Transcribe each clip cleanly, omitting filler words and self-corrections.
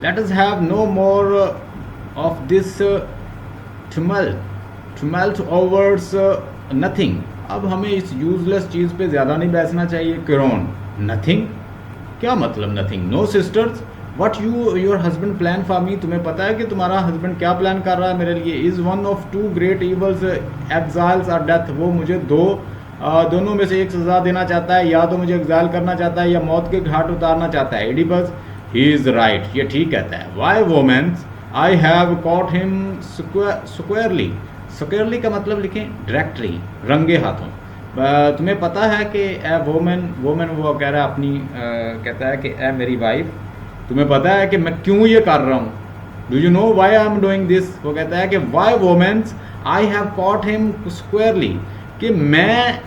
Let us have no more of this tumult overs nothing. अब हमें इस useless चीज़ पे ज़्यादा नहीं बैठना चाहिए. क्रोन नथिंग, क्या मतलब nothing? No sisters, what you your husband plan for me, तुम्हें पता है कि तुम्हारा हस्बैंड क्या प्लान कर रहा है मेरे लिए? Is one of two great evils exiles और डेथ, वो मुझे दोनों में से एक सज़ा देना चाहता है, या तो मुझे एग्जाइल करना चाहता है या मौत के घाट उतारना चाहता है. एडिपस, ही इज़ राइट, ये ठीक कहता है. Why woman I have caught him squarely. Squarely का मतलब लिखें डायरेक्टली, रंगे हाथों. तुम्हें पता है कि ए वोमेन वो कह रहा है अपनी कहता है कि ए मेरी वाइफ, तुम्हें पता है कि मैं क्यों ये कर रहा हूँ? Do you know why I am doing this? वो कहता है कि why woman I have caught him squarely, कि मैं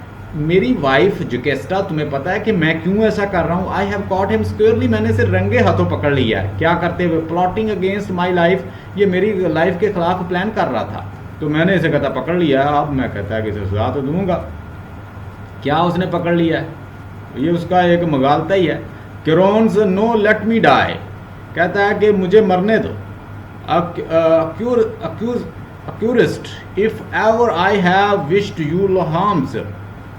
मेरी वाइफ जुकेस्टा, तुम्हें पता है कि मैं क्यों ऐसा कर रहा हूँ? आई हैव कॉट हिम स्क्वेयरली, मैंने इसे रंगे हाथों पकड़ लिया है. क्या करते हुए? प्लॉटिंग अगेंस्ट माई लाइफ, ये मेरी लाइफ के खिलाफ प्लान कर रहा था, तो मैंने इसे कहता पकड़ लिया. अब मैं कहता है कि इसे सजा तो दूंगा. क्या उसने पकड़ लिया है? ये उसका एक मगालता ही है. Creon's no let me die, कहता है कि मुझे मरने दो. Accurst if ever I have wished you harms,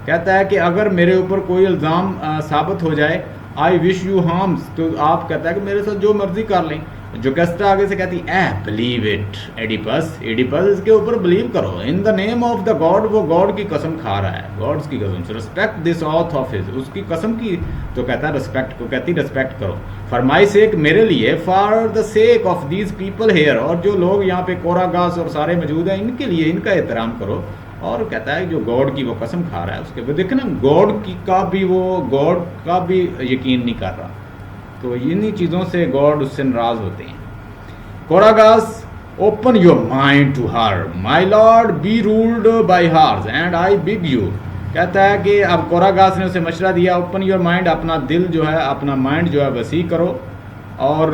कहता है कि अगर मेरे ऊपर कोई इल्ज़ाम साबित हो जाए, आई विश यू हार्म्स, तो आप कहता है कि मेरे साथ जो मर्जी कर लें. जोकेस्टा आगे से कहती है बिलीव इट एडिपस, एडिपस इसके ऊपर बिलीव करो. In the name of the God, वो गॉड की कसम खा रहा है, गॉड्स की कसम से. Respect this auth of his, उसकी कसम की, तो कहता है रिस्पेक्ट को, कहती रिस्पेक्ट करो. फॉर माई सेक, मेरे लिए. For the sake of these people here, और जो लोग यहाँ पे कोरागास और सारे मौजूद हैं, इनके लिए इनका एहतराम करो. और कहता है जो गॉड की वो कसम खा रहा है, उसके बाद देखना गॉड का भी यकीन नहीं कर रहा. तो इन्हीं चीज़ों से गॉड उससे नाराज होते हैं. Chorus, open your mind to her my lord, be ruled by hers and I beg you. कहता है कि अब कोरागास ने उसे मशवरा दिया, ओपन योर माइंड, अपना दिल जो है, अपना माइंड जो है वसी करो. और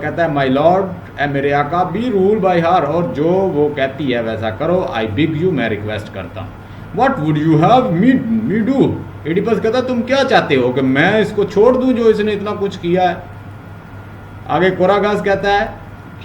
कहता है माई लॉर्ड, ए मेरे आका, बी रूल बाई हार, और जो वो कहती है वैसा करो. आई बिग यू, मैं रिक्वेस्ट करता हूँ. What would you have me do? Oedipus कहता है तुम क्या चाहते हो कि मैं इसको छोड़ दूं जो इसने इतना कुछ किया है? आगे कोरागास कहता है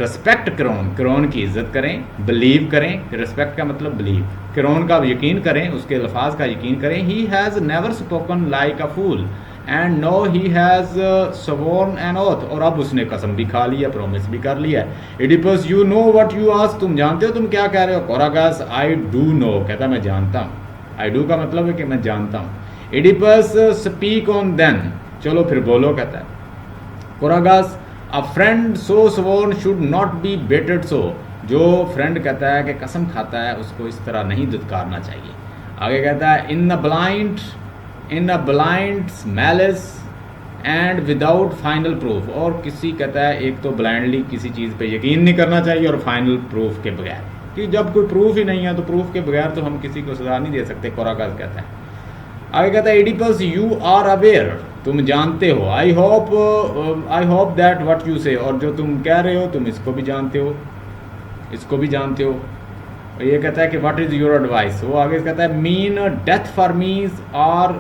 रिस्पेक्ट क्रोन, क्रोन की इज्जत करें. बिलीव करें, रिस्पेक्ट का मतलब बिलीव. क्रोन का यकीन करें, उसके अल्फाज का यकीन करें. He has never spoken like a fool and no he has sworn an oath, और अब उसने कसम भी खा लिया, प्रॉमिस भी कर लिया. Oedipus, you know what you ask, तुम जानते हो तुम क्या कह रहे हो? कोरागास, आई डू नो, कहता मैं जानता हूँ. आई डू का मतलब है कि मैं जानता हूँ. एडिपस, स्पीक ऑन देन, चलो फिर बोलो, कहता है. Chorus, a friend so sworn should not be baited so, जो फ्रेंड कहता है कि कसम खाता है उसको इस तरह नहीं दुत्कारना चाहिए. आगे कहता है in a blind malice and without final proof, और किसी कहता है एक तो ब्लाइंडली किसी चीज़ पे यकीन नहीं करना चाहिए, और फाइनल प्रूफ के बगैर, कि जब कोई प्रूफ ही नहीं है तो प्रूफ के बगैर तो हम किसी को सजा नहीं दे सकते. कोरागास कहता है. आगे कहता है एडिपस, यू आर अवेयर, तुम जानते हो. I hope that what you से, और जो तुम कह रहे हो तुम इसको भी जानते हो, इसको भी जानते हो. ये कहता है कि व्हाट इज़ योर एडवाइस. वो आगे कहता है मीन डेथ फॉर मीज आर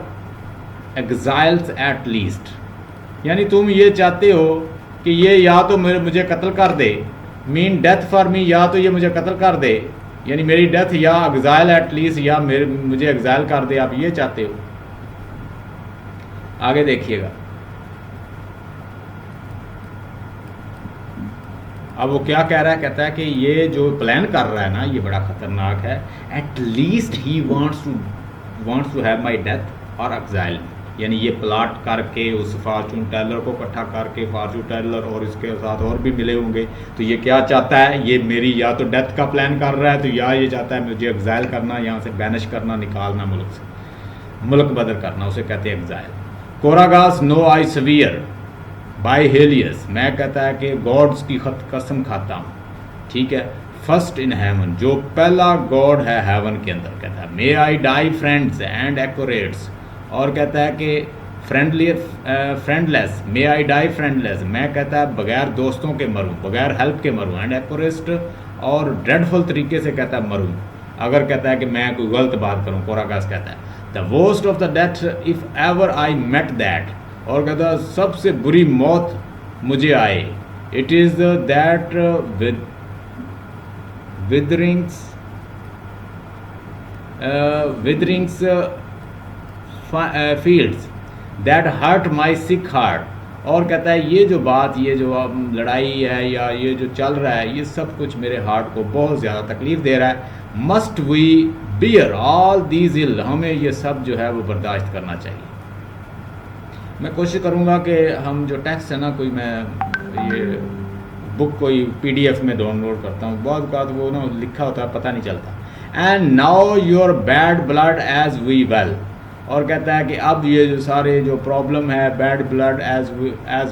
एग्जाइल्स एट लीस्ट, यानी तुम ये चाहते हो कि ये या तो मुझे कत्ल कर दे. मीन डेथ फॉर मी, या तो ये मुझे कत्ल कर दे, यानी मेरी डेथ, या एग्जाइल एट लीस्ट, या मुझे एग्जाइल कर दे. आप ये चाहते हो. आगे देखिएगा, अब वो क्या कह रहा है. कहता है कि ये जो प्लान कर रहा है ना, ये बड़ा खतरनाक है. At least he wants to have my death और एग्जाइल, यानी ये प्लाट करके उस फॉर्चून टेलर को इकट्ठा करके, फॉर्चून टेलर और इसके साथ और भी मिले होंगे, तो ये क्या चाहता है? ये मेरी या तो डेथ का प्लान कर रहा है, तो या ये चाहता है मुझे एग्जाइल करना, यहाँ से बैनिश करना, निकालना मुल्क से, मुल्क बदर करना, उसे कहते हैं exile. Chorus, no I swear by Helios, मैं कहता है कि गॉड्स की कसम खाता हूँ. ठीक है. फर्स्ट इन हेवन, जो पहला गॉड है हेवन के अंदर, कहता है मे आई डाई फ्रेंड्स एंड एक्यूरेट्स, और कहता है कि फ्रेंडलेस, मे आई डाई फ्रेंडलेस, मैं कहता है बगैर दोस्तों के मरूं, बगैर हेल्प के मरूं. एंड एक्यूरेस्ट, और ड्रेडफुल तरीके से कहता है मरूं, अगर कहता है कि मैं कोई गलत बात करूं. कोरागास कहता है the worst of the death if ever I met that, और कहता है सबसे बुरी मौत मुझे आए It is that witherings fields that hurt my sick heart. और कहता है ये जो बात, ये जो लड़ाई है या ये जो चल रहा है, ये सब कुछ मेरे हार्ट को बहुत ज़्यादा तकलीफ़ दे रहा है. Must we bear all these ill, हमें ये सब जो है वो बर्दाश्त करना चाहिए. मैं कोशिश करूँगा कि हम जो टेक्स्ट है ना, कोई मैं ये बुक कोई PDF में डाउनलोड करता हूँ, बहुत बात वो ना लिखा होता है पता नहीं चलता. And now your bad blood as we well, और कहता है कि अब ये जो सारे जो प्रॉब्लम है, बैड ब्लड एज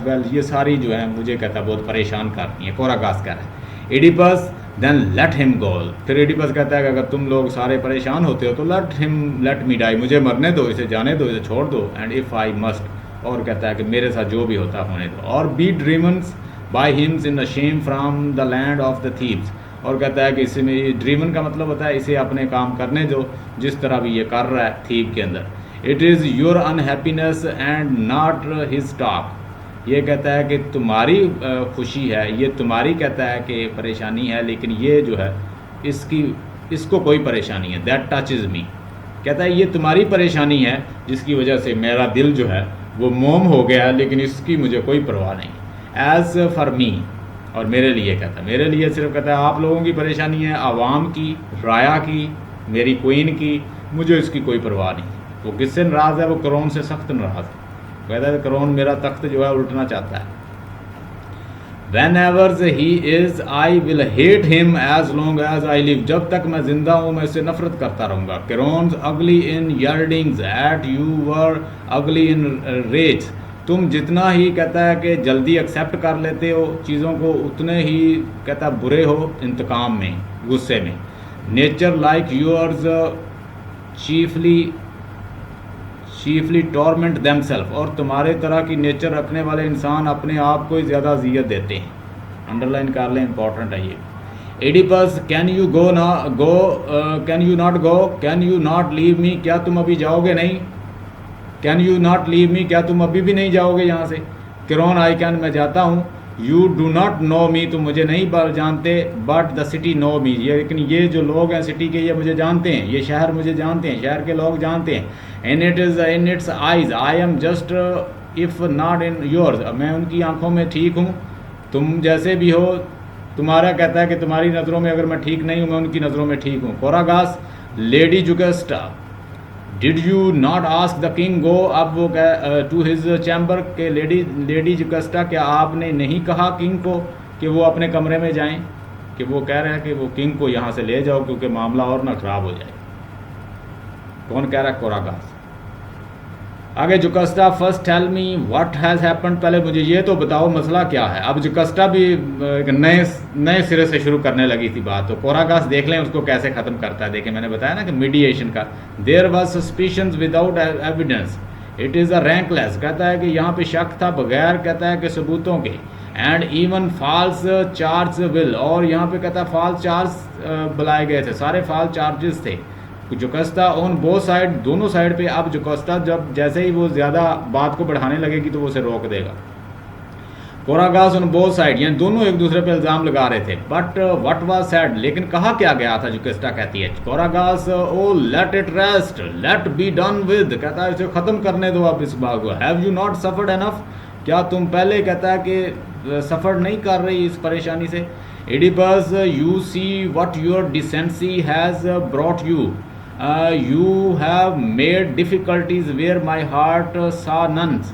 वेल, ये सारी जो है मुझे कहता है बहुत परेशान करती है. कोरागास कह रहा है. Oedipus then let him go, फिर एडिपस कहता है कि अगर तुम लोग सारे परेशान होते हो तो लेट मी डाई, मुझे मरने दो, इसे जाने दो, इसे छोड़ दो. एंड इफ़ आई मस्ट, और कहता है कि मेरे साथ जो भी होता होने दो. और be driven by him in the shame from the land of the thieves, और कहता है कि इसमें ड्रीमन का मतलब होता है इसे अपने काम करने दो जिस तरह भी ये कर रहा है थीव के अंदर. It is your unhappiness and not his talk, ये कहता है कि तुम्हारी खुशी है, ये तुम्हारी कहता है कि परेशानी है, लेकिन ये जो है इसको कोई परेशानी है. दैट टचेज मी, कहता है ये तुम्हारी परेशानी है जिसकी वजह से मेरा दिल जो है वो मोम हो गया, लेकिन इसकी मुझे कोई परवाह नहीं. एज़ फॉर मी, और मेरे लिए कहता है, मेरे लिए सिर्फ कहता है आप लोगों की परेशानी है, आवाम की, राया की, मेरी क्वीन की, मुझे इसकी कोई परवाह नहीं. वो किससे नाराज़ है? वो करोन से सख्त नाराज़ है. कहता है करोन मेरा तख्त जो है उल्टना चाहता है. When ever's he is I will hate him as long as I live, जब तक मैं जिंदा हूँ मैं इससे नफरत करता रहूँगा. करोन्स अगली इन यर्डिंग्स एट यू वर अगली इन रेज, तुम जितना ही कहता है कि जल्दी एक्सेप्ट कर लेते हो चीज़ों को, उतने ही कहता है बुरे हो इंतकाम में, गुस्से में. Nature like yours chiefly torment themselves, और तुम्हारे तरह की नेचर रखने वाले इंसान अपने आप को ही ज़्यादा अजियत देते हैं. अंडरलाइन कर लें, इंपॉर्टेंट है ये. Oedipus can you not go, can you not leave me, क्या तुम अभी जाओगे नहीं? Can you not leave me, क्या तुम अभी भी नहीं जाओगे यहाँ से? क्रोन आई कैन, मैं जाता हूँ. यू डू नॉट नो मी, तुम मुझे नहीं जानते. बट द सिटी नो मी, ये लेकिन ये जो लोग हैं सिटी के, ये मुझे जानते हैं, ये शहर मुझे जानते हैं, शहर के लोग जानते हैं. In its eyes I am just if not in yours, मैं उनकी आंखों में ठीक हूँ, तुम जैसे भी हो. तुम्हारा कहता है कि तुम्हारी नज़रों में अगर मैं ठीक नहीं हूँ, मैं उनकी नज़रों में ठीक हूँ. Chorus lady Jocasta, did you not ask the king go, अब वो टू हिज चैम्बर के लेडी जुगस्टा, क्या आपने नहीं कहा किंग को कि वो अपने कमरे में जाएं? कि वो कह रहे हैं कि वो किंग को यहाँ से ले जाओ क्योंकि मामला और ना ख़राब हो जाए. कौन कह रहा है? कोरागास. आगे Jocasta, first tell me what has happened, पहले मुझे ये तो बताओ मसला क्या है. अब जुकस्टा भी नए सिरे से शुरू करने लगी थी बात. तो कोरागास देख लें उसको कैसे ख़त्म करता है. देखें, मैंने बताया ना कि मीडिएशन का. There was suspicions without evidence, it is a rankles, कहता है कि यहाँ पे शक था बगैर कहता है कि सबूतों के. And even false charge will, और यहाँ पे कहता है फॉल्स चार्ज बुलाए गए थे, सारे फॉल्स चार्जेस थे. जुकस्टा ऑन बोथ साइड, दोनों साइड पे. अब जुकस्टा जब जैसे ही वो ज़्यादा बात को बढ़ाने लगेगी तो वो उसे रोक देगा. कोरागास ऑन बोथ साइड, यानी दोनों एक दूसरे पे इल्ज़ाम लगा रहे थे. बट व्हाट वाज सेड, लेकिन कहा क्या गया था? जुकस्टा कहती है. Chorus, oh let it rest, let be done with, कहता है इसे ख़त्म करने दो आप इस बात को. Have you not suffered enough, क्या तुम पहले कहता है कि सफ़र नहीं कर रही इस परेशानी से. Oedipus, you see what your decency has brought you, you have made difficulties where my heart saw nuns.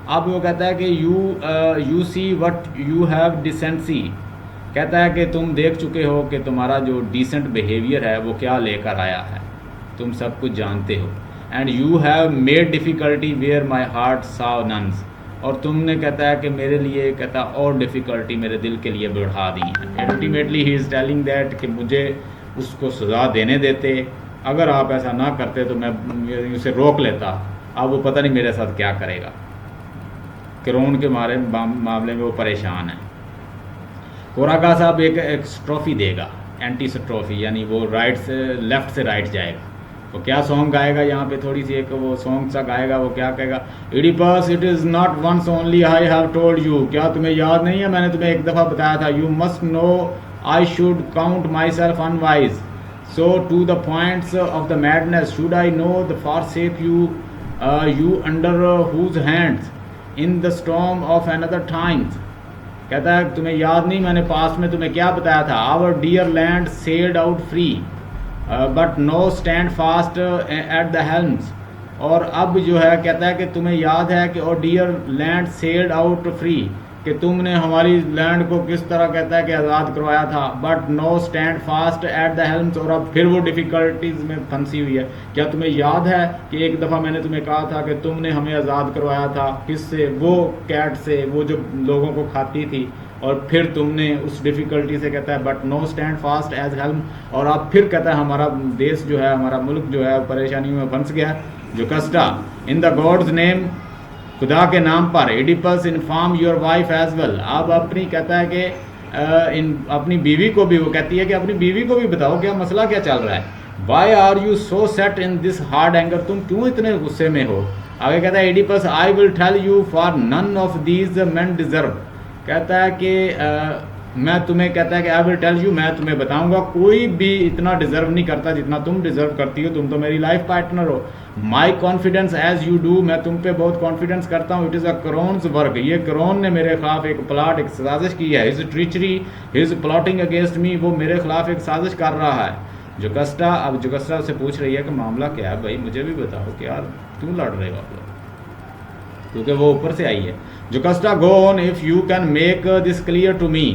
अब वो कहता है कि you see what you have decency, कहता है कि तुम देख चुके हो कि तुम्हारा जो डिसेंट बिहेवियर है वो क्या लेकर आया है, तुम सब कुछ जानते हो. And you have made difficulty where my heart saw nuns, और तुमने कहता है कि मेरे लिए कहता और डिफ़िकल्टी मेरे दिल के लिए बढ़ा दी है. Ultimately he is telling that कि मुझे उसको सज़ा देने देते, अगर आप ऐसा ना करते तो मैं उसे रोक लेता. अब वो पता नहीं मेरे साथ क्या करेगा. क्रोन के मामले में वो परेशान है. कोरागास अब एक स्ट्रोफी देगा, एंटी स्ट्रोफी, यानी वो राइट से लेफ़्ट से राइट जाएगा. वो क्या सॉन्ग गाएगा यहाँ पे, थोड़ी सी एक वो सॉन्ग सा गाएगा, वो क्या कहेगा, Oedipus it is not once only I have told you, क्या तुम्हें याद नहीं है मैंने तुम्हें एक दफ़ा बताया था, you must know I should count myself unwise, so to the points of the madness should I no the forsake you under whose hands in the storm of another times. कहता है तुम्हें याद नहीं मैंने past में तुम्हें क्या बताया था, our dear land sailed out free but no stand fast at the helms. और अब जो है कहता है कि तुम्हें याद है कि our dear land sailed out free, कि तुमने हमारी लैंड को किस तरह कहता है कि आज़ाद करवाया था, but no stand fast at the helms, और अब फिर वो डिफ़िकल्टीज़ में फंसी हुई है। क्या तुम्हें याद है कि एक दफ़ा मैंने तुम्हें कहा था कि तुमने हमें आज़ाद करवाया था, किससे, वो कैट से, वो जो लोगों को खाती थी, और फिर तुमने उस डिफ़िकल्टी से कहता है but no stand fast as helm, और अब फिर कहता है हमारा देश जो है, हमारा मुल्क जो है परेशानियों में फंस गया। Jocasta in the god's name, खुदा के नाम पर, Oedipus inform your wife as well. अब अपनी कहता है कि अपनी बीवी को भी, वो कहती है कि अपनी बीवी को भी बताओ क्या मसला क्या चल रहा है, why are you so set in this hard anger, तुम क्यों इतने गुस्से में हो। आगे कहता है Oedipus I will tell you for none of these men deserve, कहता है कि मैं तुम्हें, कहता है कि आई विल टेल यू, मैं तुम्हें बताऊंगा, कोई भी इतना डिजर्व नहीं करता जितना तुम डिजर्व करती हो, तुम तो मेरी लाइफ पार्टनर हो। My confidence as you do, मैं तुम पे बहुत कॉन्फिडेंस करता हूँ। It is a Creon's work, ये क्रोन ने मेरे खिलाफ एक प्लाट, एक साजिश की है। His treachery his plotting against me, वो मेरे खिलाफ एक साजिश कर रहा है। जोकस्टा, अब जोकस्टा से पूछ रही है कि मामला क्या है भाई, मुझे भी बताओ कि यार क्यों लड़ रहे हो आप लोग, क्योंकि वो ऊपर से आई है। Jocasta go on if you can make this clear to me.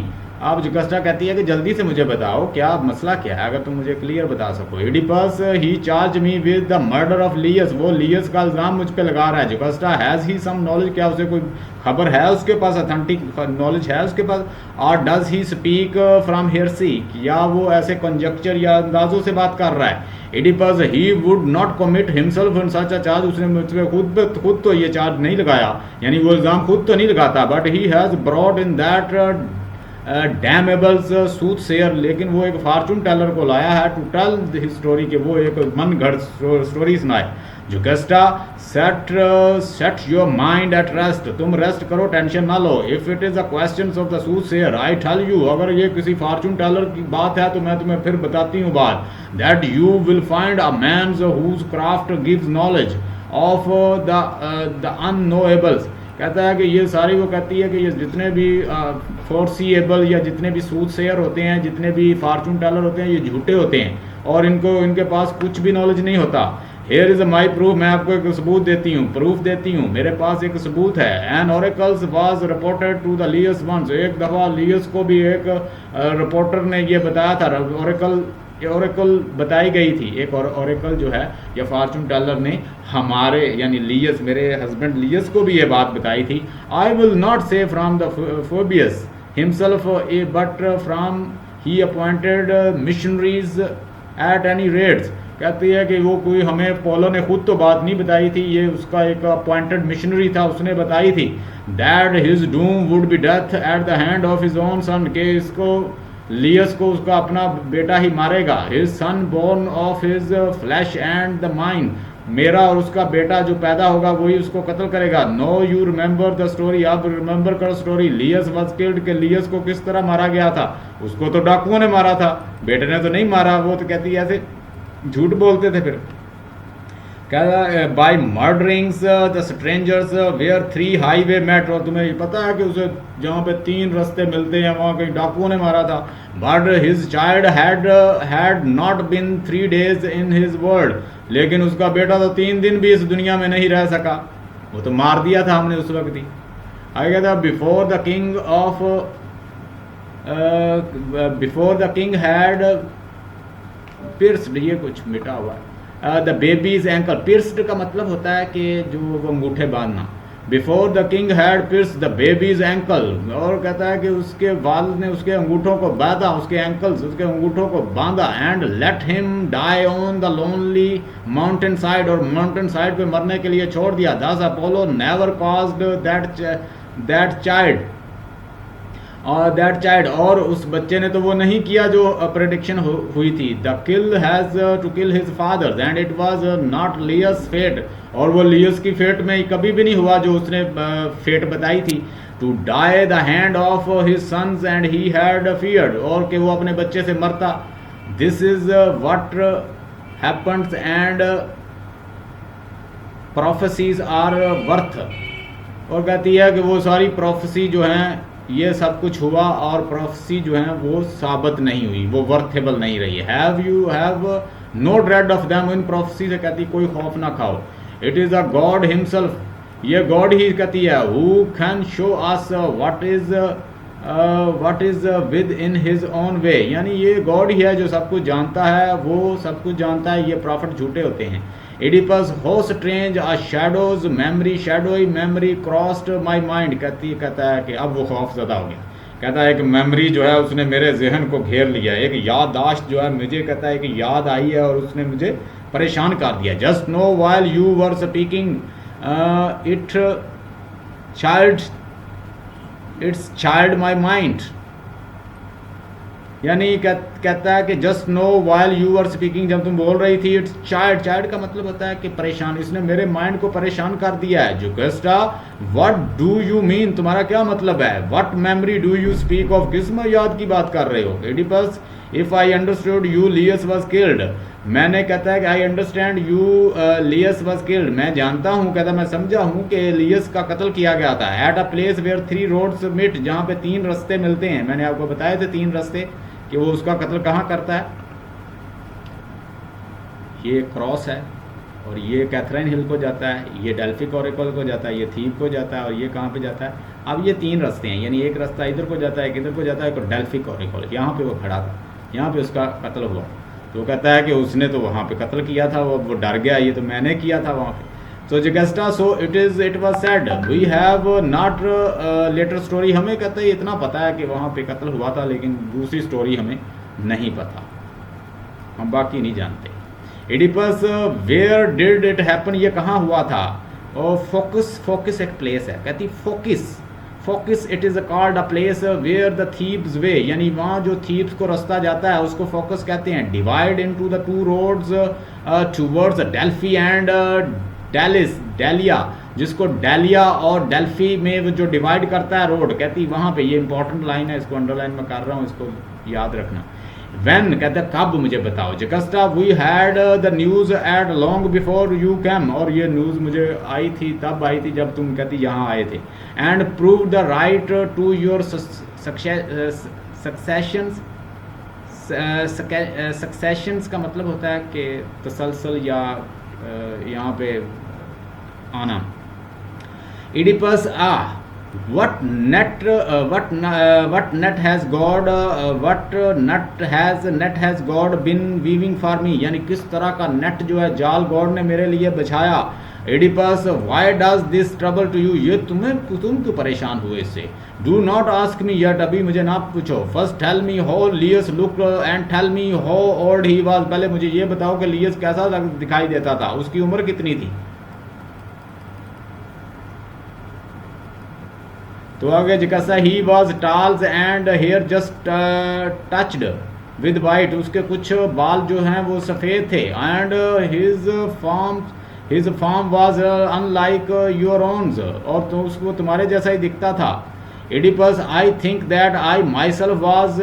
अब जोकस्टा कहती है कि जल्दी से मुझे बताओ क्या मसला क्या है, अगर तुम मुझे क्लियर बता सको। Oedipus he charge me with the murder of Laius, वो लियस का इल्ज़ाम मुझ पे लगा रहा है। जोकस्टा हैज़ ही सम नॉलेज, क्या उसे कोई खबर है उसके पास, अथेंटिक नॉलेज है उसके पास। और डज ही स्पीक फ्रॉम हेयरसी, या वो ऐसे कंजक्चर या अंदाजों से बात कर रहा है। Oedipus he would not commit himself in such a charge, उसने मुझ पर खुद तो ये चार्ज नहीं लगाया, यानी वो इल्ज़ाम खुद तो नहीं लगाता। But he has brought in that damnable soothsayer, लेकिन वो एक फार्चून टेलर को लाया है टू टेल हिज स्टोरी, के वो एक मन घड़ स्टोरी सुनाए। Jocasta set your mind at rest, तुम रेस्ट करो, टेंशन ना लो। If it is a question of the soothsayer I tell you, अगर ये किसी फार्चून टेलर की बात है तो मैं तुम्हें फिर बताती हूँ बात। That you will find a man whose craft gives knowledge of the unknowable, कहता है कि ये सारी, वो कहती है कि ये जितने भी फोरसीएबल या जितने भी सूद शेयर होते हैं, जितने भी फार्चून टेलर होते हैं, ये झूठे होते हैं और इनके पास कुछ भी नॉलेज नहीं होता। हेयर इज माई प्रूफ, मैं आपको एक सबूत देती हूँ, प्रूफ देती हूँ, मेरे पास एक सबूत है। An oracle was reported to the Laius once, एक दफ़ा लियस को भी एक रिपोर्टर ने ये बताया था, ओरेकल बताई गई थी, एक ओरेकल जो है या फार्चून टेलर ने हमारे यानी लियस, मेरे हस्बैंड लियस को भी ये बात बताई थी। आई विल नॉट से from the phobias himself but from he appointed missionaries at any rates, कहती है कि वो कोई, हमें पोलो ने खुद तो बात नहीं बताई थी, ये उसका एक अपॉइंटेड मिशनरी था, उसने बताई थी। That his doom would be death at the hand of his own son, के इसको लियस को उसका अपना बेटा ही मारेगा। His son born of his flesh and the mind, मेरा और उसका बेटा जो पैदा होगा वही उसको कत्ल करेगा। No you remember the story, आप रिमेंबर करो स्टोरी। लियस वाज किल्ड, के लियस को किस तरह मारा गया था, उसको तो डाकुओं ने मारा था, बेटे ने तो नहीं मारा। वो तो कहती है ऐसे झूठ बोलते थे। फिर क्या by murdering the strangers where 3 highway met, और तुम्हें पता है कि उसे जहाँ पे 3 रास्ते मिलते हैं वहाँ कहीं डाकुओं ने मारा था। But his child had not been 3 days in his world, लेकिन उसका बेटा तो 3 दिन भी इस दुनिया में नहीं रह सका, वो तो मार दिया था हमने उस वक्त ही। आगे था बिफोर द किंग हैड पिर्स्ड, ये कुछ मिटा हुआ है। द बेबीज एंकल, पिर्स्ड का मतलब होता है कि जो वो अंगूठे बांधना। Before the king had pierced the baby's ankle, और कहता है कि उसके वालिद ने उसके अंगूठों को बांधा, उसके एंकल्स, उसके अंगूठों को बांधा। And let him die on the lonely mountain side, और माउंटेन साइड पे मरने के लिए छोड़ दिया। Thus Apollo never caused that child that child, और उस बच्चे ने तो वो नहीं किया जो प्रेडिक्शन हुई थी। The kill has to kill his father and it was not Laius fate, और वो लियस की फेट में कभी भी नहीं हुआ जो उसने फेट बताई थी। To die the hand of his sons and he had feared, और कि वो अपने बच्चे से मरता। This is what happens and prophecies are worth, और कहती है कि वो सारी प्रोफेसी जो हैं ये सब कुछ हुआ और प्रोफेसी जो है वो साबित नहीं हुई, वो वर्थेबल नहीं रही। Have you have no dread of them, इन प्रोफेसी से कहती कोई खौफ ना खाओ। It is a god himself, ये गॉड ही कहती है, who can show us what is within his own way, यानी ये गॉड ही है जो सब कुछ जानता है, वो सब कुछ जानता है, ये प्रॉफिट झूठे होते हैं। एडिपस हो strange a shadows memory, shadowy memory crossed my mind, कहता है कि अब वो खौफ ज़्यादा हो गया। कहता है कि मेमोरी जो है उसने मेरे जहन को घेर लिया, एक याददाश्त जो है मुझे कहता है कि याद आई है और उसने मुझे परेशान कर दिया। Just no while you were speaking it it's child my mind, यानी कहता है कि just no while you are speaking, जब तुम बोल रही थी, इट्स चाइल्ड, चाइल्ड का मतलब होता है कि परेशान, इसने मेरे माइंड को परेशान कर दिया है। Jocasta what do you mean, तुम्हारा क्या मतलब है। What memory do you speak of, किस में याद की बात कर रहे हो। Oedipus if I understood you Laius was killed, मैंने कहता है कि I understand you Laius was killed, मैं जानता हूँ, कहता मैं समझा हूँ कि लियस का कत्ल किया गया था। At a place where 3 roads meet, जहाँ पे 3 रास्ते मिलते हैं, मैंने आपको बताए थे 3 रास्ते कि वो उसका कत्ल कहाँ करता है। ये क्रॉस है और ये कैथरीन हिल को जाता है, ये डेल्फिक ओरेकल को जाता है, ये थीब को जाता है और ये कहाँ पे जाता है। अब ये 3 रास्ते हैं, यानी एक रास्ता इधर को जाता है, एक इधर को जाता है, एक डेल्फिक ओरेकल, यहाँ पे वो खड़ा था, यहाँ पे उसका कत्ल हुआ। तो कहता है कि उसने तो वहाँ पे कत्ल किया था, वो डर गया, ये तो मैंने किया था वहाँ पे। तो Jocasta so it was said we have not later story, हमें कहता है इतना पता है कि वहाँ पे कत्ल हुआ था, लेकिन दूसरी स्टोरी हमें नहीं पता, हम बाकी नहीं जानते। Oedipus where did it happen, ये कहाँ हुआ था। और फोकस एक प्लेस है, कहती Phocis it is called a place where the Thebes way, यानी वहाँ जो थीब्स को रास्ता जाता है उसको फोकस कहते हैं। Divide into the 2 roads towards Delphi and Daulia, जिसको डेलिया और डेल्फी में वो जो डिवाइड करता है रोड, कहती वहाँ पे, ये इंपॉर्टेंट लाइन है, इसको अंडरलाइन में कर रहा हूँ, इसको याद रखना। When, कहते कब, मुझे बताओ। Jocasta we had the news at long before you came, और ये न्यूज़ मुझे आई थी, तब आई थी जब तुम कहती यहाँ आए थे। And prove the right to your successions का मतलब होता है कि तसलसल या यहाँ पे आना। Oedipus what net has God been weaving for me, यानी किस तरह का नेट जो है जाल गॉड ने मेरे लिए बिछाया। Oedipus why does this trouble to you, ये तुम क्यों परेशान हुए इससे। do not ask me yet, अभी मुझे ना पूछो। first tell me how Lius looked and tell me how old he was, पहले मुझे ये बताओ कि लियस कैसा दिखाई देता था, उसकी उम्र कितनी थी। तो आगे जिकसा ही was tall and hair just touched with white, उसके कुछ बाल जो हैं वो सफ़ेद थे। And his form was unlike your owns, और तो उसको तुम्हारे जैसा ही दिखता था। Oedipus I think that I myself was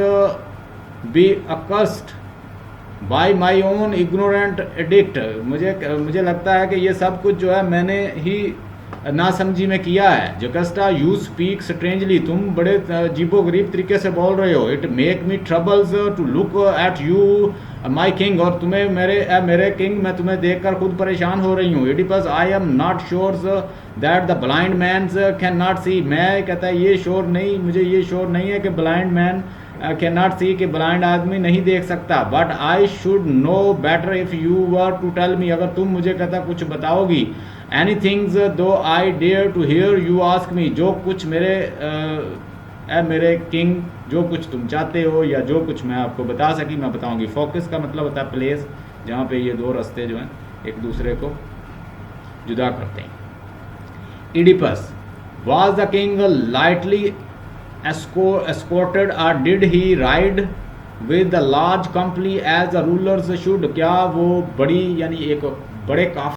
be accused by my own ignorant edict, मुझे लगता है कि ये सब कुछ जो है मैंने ही नासमझी में किया है। जगस्टा यू स्पीक स्ट्रेंजली, तुम बड़े अजीबो गरीब तरीके से बोल रहे हो। It make me troubles to look at you my king, और तुम्हें मेरे किंग, मैं तुम्हें देखकर खुद परेशान हो रही हूँ। Oedipus I am not sure that the blind man can not see, मैं कहता है ये श्योर नहीं, मुझे ये श्योर नहीं है कि blind man can not see, कि ब्लाइंड आदमी नहीं देख सकता। But I should know better if you were to tell me, अगर तुम मुझे कहता कुछ बताओगी। Any things though I dare to hear you ask me, जो कुछ मेरे किंग, जो कुछ तुम चाहते हो या जो कुछ मैं आपको बता सकी मैं बताऊंगी। फोकस का मतलब होता है प्लेस, जहाँ पे ये 2 रास्ते जो हैं एक दूसरे को जुदा करते हैं। Oedipus was the king lightly escorted or did he ride with the large company as the rulers should? क्या वो बड़ी यानी एक बड़े काफिले